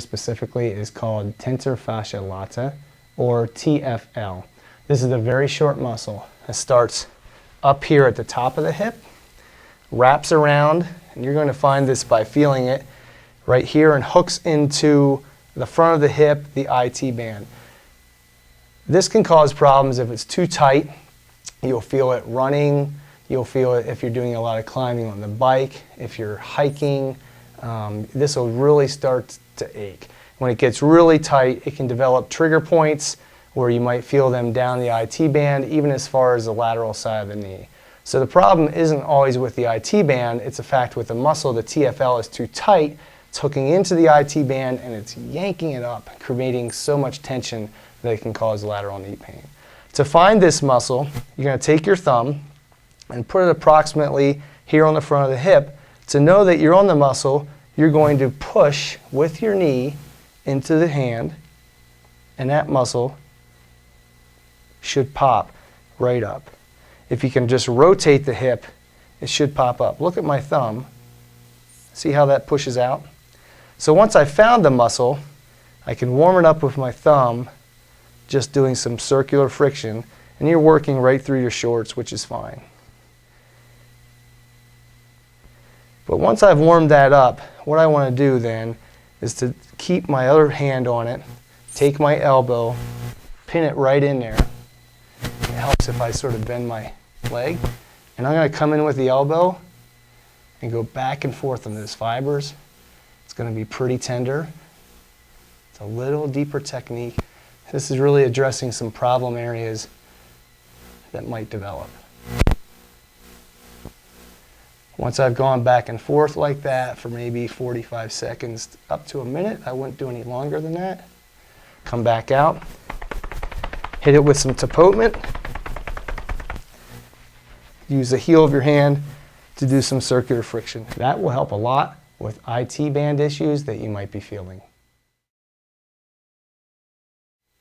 specifically is called tensor fascia lata, or TFL. This is a very short muscle. It starts up here at the top of the hip, wraps around, and you're going to find this by feeling it right here, and hooks into the front of the hip, the IT band. This can cause problems if it's too tight. You'll feel it running. You'll feel it if you're doing a lot of climbing on the bike, if you're hiking. This will really start to ache. When it gets really tight, it can develop trigger points where you might feel them down the IT band, even as far as the lateral side of the knee. So the problem isn't always with the IT band, it's a fact with the muscle. The TFL is too tight, it's hooking into the IT band and it's yanking it up, creating so much tension that it can cause lateral knee pain. To find this muscle, you're going to take your thumb and put it approximately here on the front of the hip. To know that you're on the muscle, you're going to push with your knee into the hand, and that muscle should pop right up. If you can just rotate the hip, it should pop up. Look at my thumb. See how that pushes out? So once I've found the muscle, I can warm it up with my thumb, just doing some circular friction, and you're working right through your shorts, which is fine. But once I've warmed that up, what I want to do then is to keep my other hand on it, take my elbow, pin it right in there. It helps if I sort of bend my leg. And I'm going to come in with the elbow and go back and forth on those fibers. It's going to be pretty tender. It's a little deeper technique. This is really addressing some problem areas that might develop. Once I've gone back and forth like that for maybe 45 seconds up to a minute, I wouldn't do any longer than that. Come back out, hit it with some tapotement. Use the heel of your hand to do some circular friction. That will help a lot with IT band issues that you might be feeling.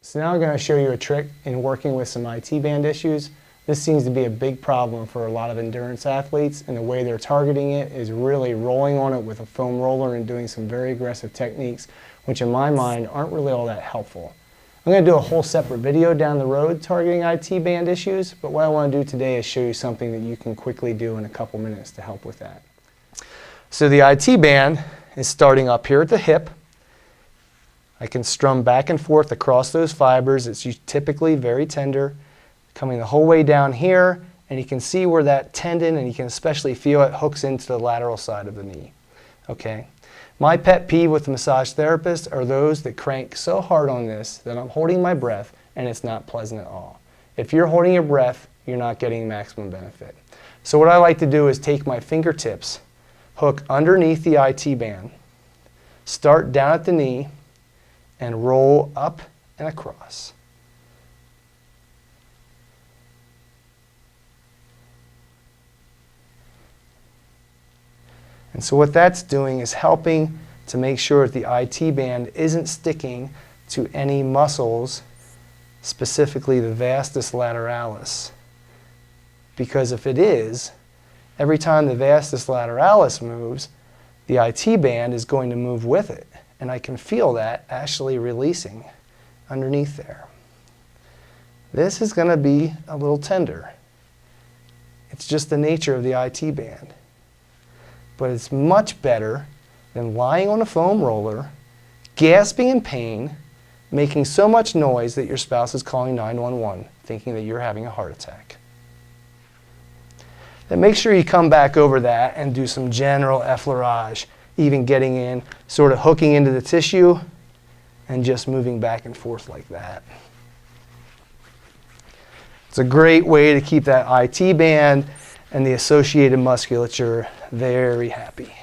So now I'm going to show you a trick in working with some IT band issues. This seems to be a big problem for a lot of endurance athletes, and the way they're targeting it is really rolling on it with a foam roller and doing some very aggressive techniques, which in my mind aren't really all that helpful. I'm going to do a whole separate video down the road targeting IT band issues, but what I want to do today is show you something that you can quickly do in a couple minutes to help with that. So the IT band is starting up here at the hip. I can strum back and forth across those fibers. It's typically very tender, coming the whole way down here, and you can see where that tendon, and you can especially feel it, hooks into the lateral side of the knee. Okay? My pet peeve with the massage therapist are those that crank so hard on this that I'm holding my breath and it's not pleasant at all. If you're holding your breath, you're not getting maximum benefit. So what I like to do is take my fingertips, hook underneath the IT band, start down at the knee, and roll up and across. And so what that's doing is helping to make sure that the IT band isn't sticking to any muscles, specifically the vastus lateralis. Because if it is, every time the vastus lateralis moves, the IT band is going to move with it. And I can feel that actually releasing underneath there. This is going to be a little tender. It's just the nature of the IT band. But it's much better than lying on a foam roller, gasping in pain, making so much noise that your spouse is calling 911, thinking that you're having a heart attack. Then make sure you come back over that and do some general effleurage, even getting in, sort of hooking into the tissue, and just moving back and forth like that. It's a great way to keep that IT band and the associated musculature very happy.